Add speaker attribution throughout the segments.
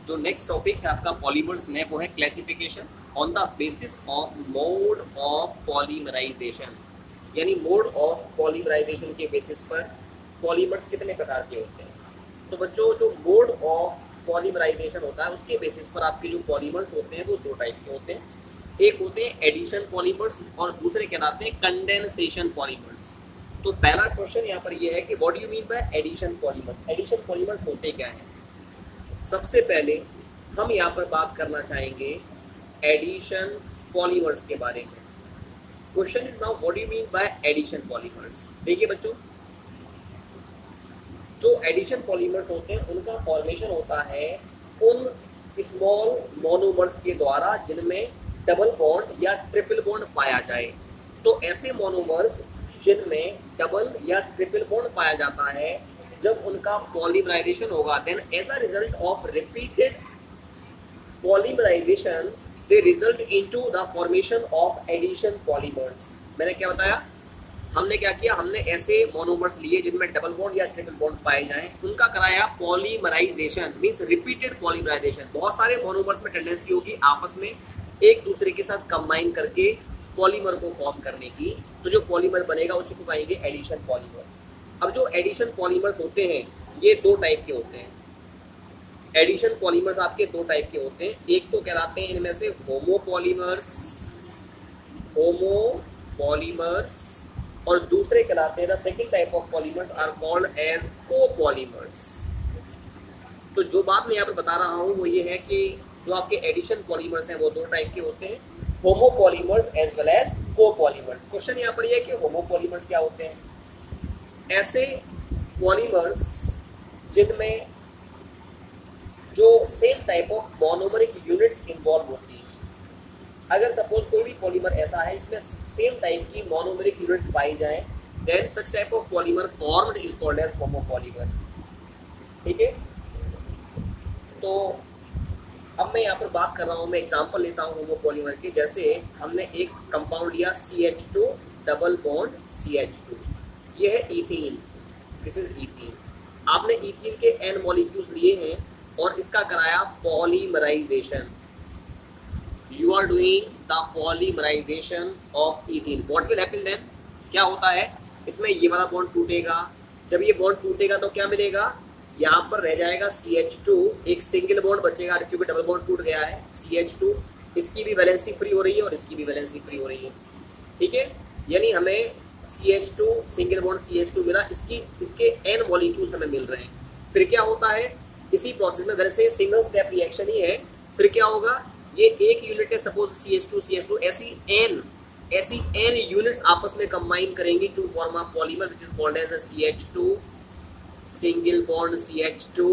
Speaker 1: जो next topic है आपका पॉलीमर्स में वो है classification on the basis of mode of polymerization, यानी मोड ऑफ पॉलीमराइजेशन के बेसिस पर पॉलीमर्स कितने प्रकार के होते हैं। तो बच्चों जो मोड ऑफ पॉलीमराइजेशन होता है उसके बेसिस पर आपके जो पॉलीमर्स होते हैं वो दो टाइप के होते हैं। एक होते हैं एडिशन पॉलीमर्स और दूसरे कहलाते हैं कंडेंसेशन पॉलीमर्स। तो पहला क्वेश्चन यहाँ पर ये है कि what do you mean by addition polymers. Addition polymers होते क्या हैं। सबसे पहले हम यहाँ पर बात करना चाहेंगे एडिशन पॉलीमर्स के बारे में। Question is now what do you mean by addition polymers. देखिए बच्चों, जो एडिशन पॉलीमर्स होते हैं उनका फॉर्मेशन होता है उन स्मॉल मोनोमर्स के द्वारा जिनमें डबल बॉन्ड या ट्रिपल बॉन्ड पाया जाए। तो ऐसे मोनोमर्स जिनमें डबल या ट्रिपल बॉन्ड पाया जाता है, जब उनका पॉलीमराइजेशन होगा then as a result of repeated polymerization they result into the formation of addition polymers. मैंने क्या बताया, हमने क्या किया, हमने ऐसे मोनोमर्स लिए जिनमें डबल बॉन्ड या ट्रिपल बॉन्ड पाए जाएं, उनका कराया पॉलीमराइजेशन मींस रिपीटेड पॉलीमराइजेशन। बहुत सारे मोनोमर्स में टेंडेंसी होगी आपस में एक दूसरे के साथ कंबाइन करके पॉलीमर को फॉर्म करने की, तो जो पॉलीमर बनेगा उसी को कहेंगे एडिशन पॉलीमर। अब जो एडिशन पॉलीमर्स होते हैं ये दो टाइप के होते हैं। एडिशन पॉलीमर्स आपके दो टाइप के होते हैं। एक तो कहलाते हैं इनमें से होमोपॉलीमर्स, और दूसरे कहलाते हैं the second type of polymers are called as copolymers. तो जो बात मैं यहाँ पर बता रहा हूँ वो ये है कि जो आपके एडिशन पॉलीमर्स हैं वो दो टाइप के होते हैं, homopolymers as well as copolymers. Question यहाँ पर ये है कि होमोपॉलीमर्स क्या होते हैं। ऐसे पॉलीमर्स जिनमें जो same type of monomeric units involve होती हैं। अगर सपोज कोई भी पॉलीमर ऐसा है इसमें सेम टाइप की मोनोमरिक यूनिट्स पाई जाएं, then such type of polymer formed is called as homopolymer. ठीक है, तो अब मैं यहाँ पर बात कर रहा हूँ, मैं एग्जांपल लेता हूँ होमोपॉलीमर के। जैसे हमने एक कंपाउंड लिया CH2 डबल बॉन्ड CH2, ये है इथीन, दिस इज इथीन। आपने इथीन के n मॉलिक्यूल्स लिए हैं और इसका कराया polymerization. You are doing the polymerization of ethene. What will happen then, क्या होता है इसमें, ये वाला बॉन्ड टूटेगा। जब ये बॉन्ड टूटेगा तो क्या मिलेगा, यहाँ पर रह जाएगा CH2, एक सिंगल बॉन्ड बचेगा क्योंकि डबल बॉन्ड टूट गया है। CH2 इसकी भी वैलेंसी फ्री हो रही है और इसकी भी वैलेंसी फ्री हो रही है। ठीक है, यानी हमें CH2 सिंगल बॉन्ड CH2 मिला, इसके n मॉलिक्यूल्स हमें मिल रहे हैं। फिर क्या होता है इसी प्रोसेस में, वैसे सिंगल स्टेप रिएक्शन ही है, फिर क्या होगा, ये एक यूनिट है सपोज CH2 ऐसी n यूनिट्स आपस में कंबाइन करेंगी to form a polymer which is called as a CH2 single bond CH2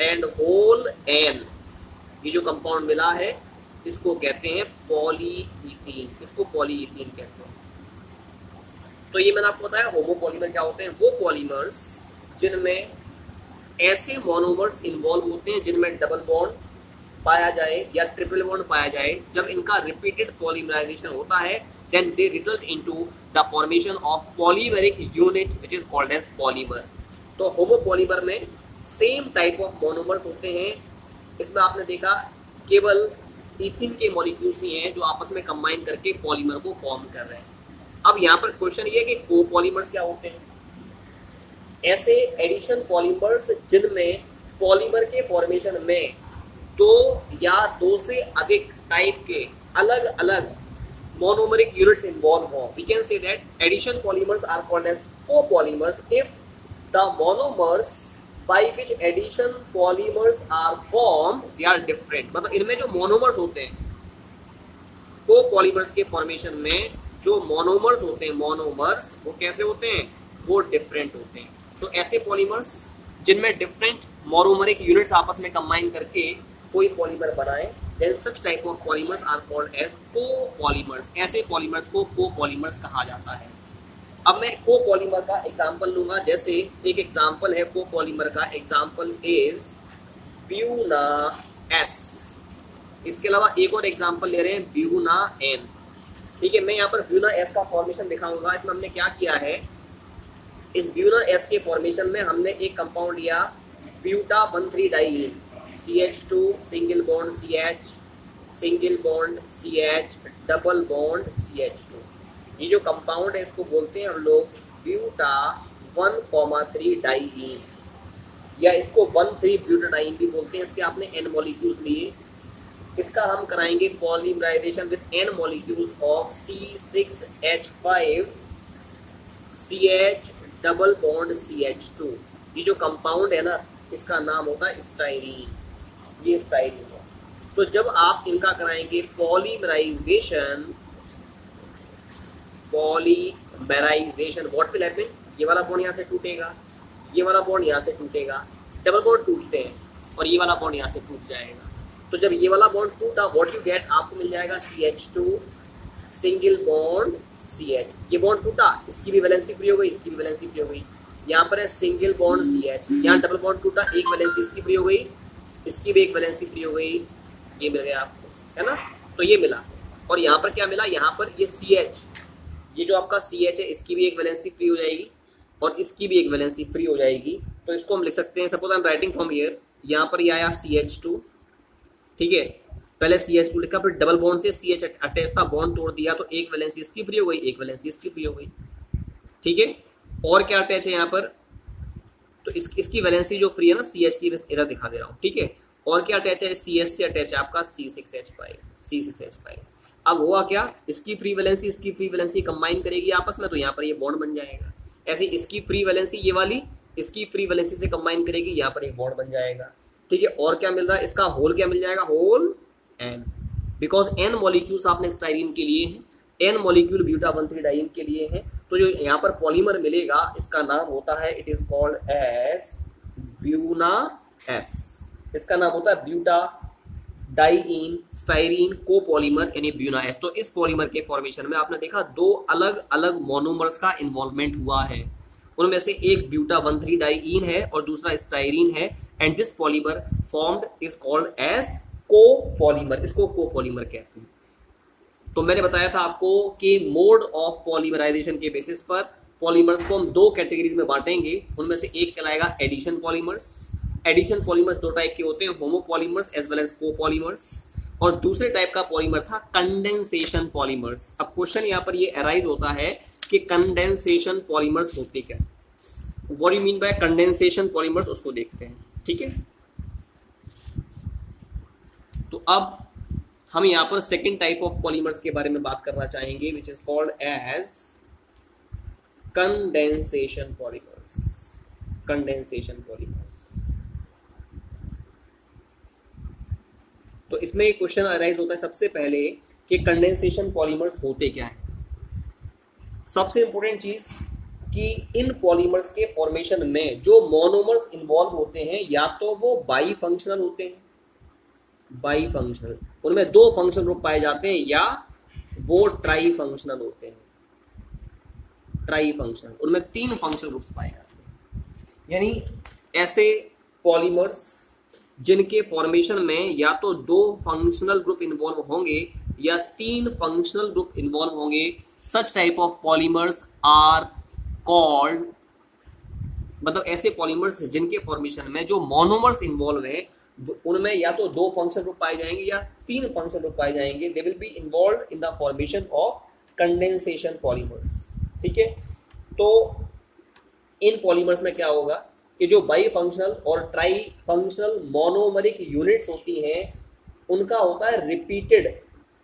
Speaker 1: and whole n। ये जो कंपाउंड मिला है इसको कहते हैं पॉलीइथीन, इसको पॉलीइथीन कहते हैं। तो ये मैंने आपको बताया होमोपॉलीमर क्या होते हैं, वो पॉलीमर्स जिनमें ऐसे मोनोमर्स इन्वॉल्व होते हैं जिनमें डबल बॉन्ड पाया जाए या ट्रिपल बॉन्ड पाया जाए। जब इनका रिपीटेड पॉलीमराइजेशन होता है then they result into the formation of polymeric unit which is called as polymer. तो होमोपॉलीमर में सेम टाइप ऑफ मोनोमर्स होते हैं। इसमें आपने देखा केवल इथीन के मॉलिक्यूल्स ही हैं जो आपस में कंबाइन करके पॉलीमर को फॉर्म कर रहे हैं। अब यहाँ पर क्वेश्चन ये है कि कोपॉलीमर्स क्या होते हैं। ऐसे एडिशन पॉलीमर्स जिनमें पॉलीमर के फॉर्मेशन में दो या दो से अधिक टाइप के अलग अलग मोनोमरिक यूनिट्स इन्वॉल्व हो। We can say that addition polymers are called as copolymers if the monomers by which addition polymers are formed they are different. मतलब इनमें जो मोनोमर्स होते हैं, कोपॉलीमर्स के फॉर्मेशन में जो मोनोमर्स होते हैं, मोनोमर्स वो कैसे होते हैं, वो डिफरेंट होते हैं। तो ऐसे पॉलीमर्स जिनमें डिफरेंट मोनोमरिक यूनिट्स आपस में कंबाइन करके कोई पॉलीमर बनाए, then such type of polymers are called as copolymers. ऐसे पॉलीमर्स को कोपॉलीमर्स कहा जाता है। अब मैं कोपॉलीमर का एग्जांपल लूंगा। जैसे एक एग्जांपल है कोपॉलीमर का, एग्जांपल इज ब्यूना S। इसके अलावा एक और एग्जांपल ले रहे हैं ब्यूना N। ठीक है, मैं यहाँ पर ब्यूना S का फॉर्मेशन दिखाऊंगा। इसमें हमने क्या किया है, इस ब्यूना S के फॉर्मेशन में हमने एक कंपाउंड लिया ब्यूटा 1,3-डाइईन। CH2 single bond CH, single bond CH, double bond CH2। ये जो कंपाउंड है इसको बोलते हैं हम लोग ब्यूटा 1,3 डाइईन, या इसको 1,3 ब्यूटाडाइन भी बोलते हैं। इसके आपने n मॉलिक्यूल्स लिए। इसका हम कराएंगे polymerization with n molecules of C6H5 CH double bond CH2। ये जो कंपाउंड है ना इसका नाम होता है स्टाइरीन, ये स्टाइरीन है। तो जब आप इनका कराएंगे polymerization, polymerization what will happen, ये वाला बॉन्ड यहाँ से टूटेगा, ये वाला बॉन्ड यहाँ से टूटेगा, डबल बॉन्ड टूटते हैं और ये वाला बॉन्ड यहाँ से टूट जाएगा। तो जब ये वाला बॉन्ड टूटा व्हाट यू गेट, आपको मिल जाएगा CH2 सिंगल बॉन्ड CH। ये बॉन्ड टूटा, इसकी भी वैलेंसी फ्री हो गई, इसकी भी वैलेंसी फ्री हो गई। यहाँ पर है सिंगल बॉन्ड CH, यहाँ डबल बॉन्ड टूटा, एक वैलेंसी इसकी फ्री हो गई, इसकी भी एक वैलेंसी फ्री हो गई, ये मिल गया आपको, है ना। तो ये मिला। और यहाँ पर क्या मिला, यहाँ पर ये CH, ये जो आपका CH है इसकी भी एक वैलेंसी फ्री हो जाएगी और इसकी भी एक वैलेंसी फ्री हो जाएगी। तो इसको हम लिख सकते हैं, suppose I am writing from here, यहाँ पर ये आया CH2, ठीक है, पहले CH2 लिखा, फिर डबल बॉन्ड से CH अटैच था, बॉन्ड तोड़ दिया, तो एक वैलेंसी इसकी फ्री हो गई, एक वैलेंसी इसकी फ्री हो गई, ठीक है। और क्या अटैच है यहाँ पर, तो इसकी वैलेंसी जो फ्री है ना CH की, इधर दिखा दे रहा हूँ, ठीक है। और क्या अटैच है, CH से अटैच है आपका C6H5। अब हुआ क्या, इसकी फ्री वैलेंसी इसकी फ्री वैलेंसी कंबाइन करेगी आपस में, तो यहाँ पर ये बॉन्ड बन जाएगा। ऐसे इसकी फ्री वैलेंसी ये वाली इसकी फ्री वैलेंसी से कंबाइन करेगी, यहाँ पर एक बॉन्ड बन जाएगा, ठीक है। और क्या मिल रहा है, इसका होल क्या मिल जाएगा, whole N, because N molecules आपने स्टाइरीन के लिए हैं, N मॉलिक्यूल ब्यूटा 1,3 डाइईन के लिए हैं। तो जो यहाँ पर पॉलीमर मिलेगा इसका नाम होता है, it is called as Buna S। इसका नाम होता है ब्यूटा डाइईन स्टाइरीन कोपॉलीमर यानी ब्यूना S। तो इस पॉलीमर के फॉर्मेशन में आपने देखा दो अलग अलग मोनोमर्स का इन्वॉल्वमेंट हुआ है, उनमें से एक ब्यूटा 1,3 डाइईन है और दूसरा स्टाइरीन है, and this polymer formed is called as copolymer, इसको कोपॉलीमर कहते हैं। तो मैंने बताया था आपको कि मोड ऑफ पॉलीमराइजेशन के बेसिस पर पॉलीमर्स को हम दो कैटेगरीज में बांटेंगे, उनमें से एक कहलाएगा एडिशन पॉलीमर्स। एडिशन पॉलीमर्स दो टाइप के होते हैं, homopolymers as well as copolymers. और दूसरे टाइप का पॉलीमर था कंडेंसेशन पॉलीमर्स। अब क्वेश्चन यहाँ पर ये अराइज होता है कि कंडेंसेशन पॉलीमर्स होते क्या, what you mean bye condensation polymers, उसको देखते हैं, ठीक है। तो अब हम यहाँ पर सेकेंड टाइप ऑफ पॉलीमर्स के बारे में बात करना चाहेंगे, which is called as condensation polymers. Condensation polymers, तो इसमें एक क्वेश्चन अराइज होता है सबसे पहले कि कंडेंसेशन पॉलीमर्स होते क्या हैं। सबसे इंपॉर्टेंट चीज कि इन पॉलीमर्स के फॉर्मेशन में जो मोनोमर्स इन्वॉल्व होते हैं या तो वो बाई फंक्शनल होते हैं, बाई फंक्शनल, उनमें दो फंक्शनल ग्रुप पाए जाते हैं, या वो ट्राई फंक्शनल होते हैं, ट्राई फंक्शनल, उनमें तीन फंक्शनल ग्रुप्स पाए जाते हैं। यानी ऐसे पॉलीमर्स जिनके फॉर्मेशन में या तो दो फंक्शनल ग्रुप इन्वॉल्व होंगे या तीन फंक्शनल ग्रुप इन्वॉल्व होंगे, such type of polymers are called, मतलब ऐसे पॉलीमर्स जिनके फॉर्मेशन में जो मोनोमर्स इन्वॉल्व है उनमें या तो दो फंक्शनल ग्रुप पाए जाएंगे या तीन फंक्शनल ग्रुप पाए जाएंगे, they will be involve in the formation of condensation polymers, ठीक है। तो इन पॉलीमर्स में क्या होगा कि जो बाई फंक्शनल और ट्राई फंक्शनल मोनोमरिक यूनिट्स होती हैं उनका होता है रिपीटेड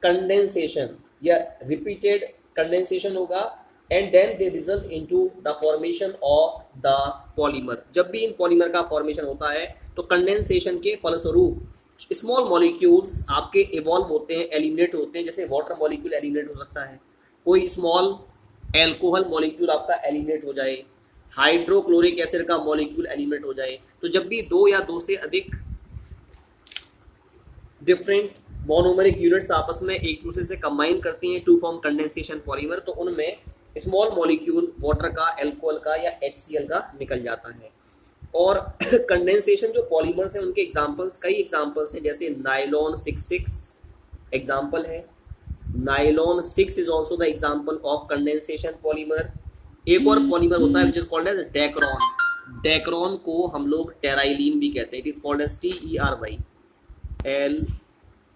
Speaker 1: कंडेंसेशन, या रिपीटेड कंडेंसेशन होगा, and then they result into the formation of the polymer. जब भी इन पॉलीमर का फॉर्मेशन होता है तो कंडेंसेशन के फलस्वरूप स्मॉल मॉलिक्यूल्स आपके इवॉल्व होते हैं, एलिमिनेट होते हैं। जैसे वाटर मॉलिक्यूल एलिमिनेट हो सकता है, कोई स्मॉल एल्कोहल मॉलिक्यूल आपका एलिमिनेट हो जाए, हाइड्रोक्लोरिक एसिड का मॉलिक्यूल एलिमिनेट हो जाए। तो जब भी दो या दो से अधिक डिफरेंट मोनोमरिक यूनिट्स आपस में एक दूसरे से कंबाइन करती हैं टू फॉर्म कंडेंसेशन पॉलीमर, तो उनमें स्मॉल मॉलिक्यूल वाटर का, एल्कोहल का या HCl का निकल जाता है। और कंडेंसेशन जो पॉलीमर्स हैं उनके एग्जांपल्स, कई एग्जांपल्स हैं, जैसे नाइलॉन 6 एग्जांपल है, nylon 6 is also the example of condensation polymer. एक और पॉलीमर होता है which is called as Dacron, Dacron को हम लोग टेराइलिन भी कहते हैं, it is called as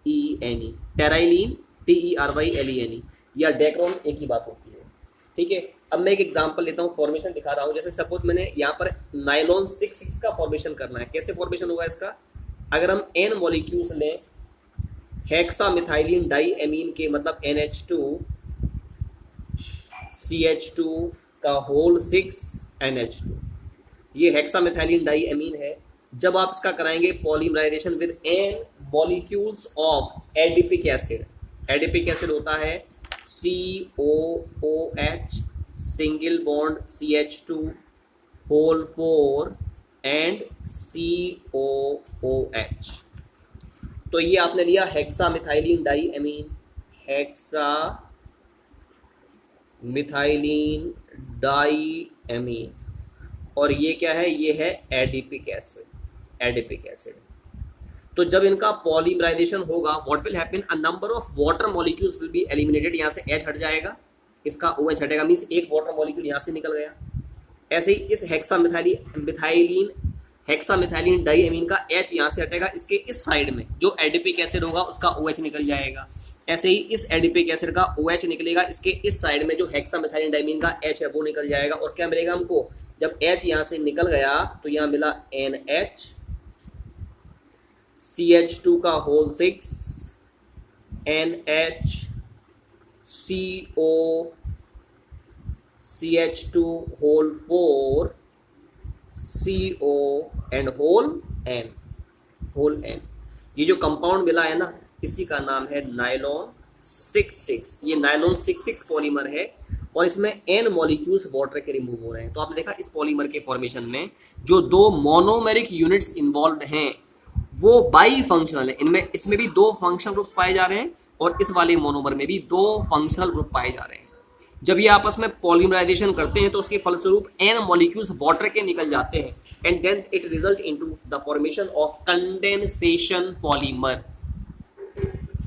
Speaker 1: TERYLENE, Terylene, TERYLENE, या डेक्रोन एक ही बात होती है। ठीक है, अब मैं एक एग्जांपल लेता हूँ, फॉर्मेशन दिखा रहा हूँ। जैसे सपोज मैंने यहाँ पर नाइलॉन 6 का फॉर्मेशन करना है। कैसे फॉर्मेशन होगा इसका? अगर हम n मॉलिक्यूल्स लें हेक्सामिथाइलिन डाईएमीन के, मतलब NH2 CH2 का होल 6 NH2, ये हेक्सामिथाइलिन डाईएमीन है। जब आप इसका कराएंगे polymerization with n molecules of adipic acid, adipic acid होता है COOH single bond CH2 whole 4 and COOH। तो ये आपने लिया हेक्सामिथाइलिन डाईएमीन, हेक्सामिथाइलिन डाईएमीन, और ये क्या है? ये है एडिपिक एसिड, एडिपिक एसिड। तो जब इनका पॉलीमराइजेशन होगा, what will happen, a number of water molecules will be eliminated. यहाँ से H हट जाएगा, इसका OH हटेगा, मीन्स एक वाटर मॉलिक्यूल यहाँ से निकल गया। ऐसे ही इस हेक्सामिथाइलिन डाईएमीन का H यहाँ से हटेगा, इसके इस साइड में जो एडिपिक एसिड होगा उसका OH निकल जाएगा। ऐसे ही इस एडिपिक एसिड का OH निकलेगा, इसके इस साइड में जो हेक्सामिथाइलिन डाईएमीन का H है वो निकल जाएगा। और क्या मिलेगा हमको? जब H यहाँ से निकल गया तो यहाँ मिला NH, CH2 का whole 6, NH, CO, CH2 whole 4, CO and whole N, whole N। ये जो कंपाउंड मिला है ना, इसी का नाम है नाइलॉन 6,6। ये नाइलॉन 6,6 पॉलीमर है और इसमें N मॉलिक्यूल्स वाटर के रिमूव हो रहे हैं। तो आपने देखा इस पॉलीमर के फॉर्मेशन में जो दो मोनोमेरिक यूनिट्स इन्वॉल्व हैं वो बाई फंक्शनल है। इनमें इसमें भी 2 फंक्शनल ग्रुप्स पाए जा रहे हैं और इस वाले मोनोमर में भी 2 फंक्शनल ग्रुप पाए जा रहे हैं। जब ये आपस में पॉलीमराइजेशन करते हैं तो उसके फलस्वरूप N मॉलिक्यूल्स वाटर के निकल जाते हैं and then it result into the formation of condensation polymer.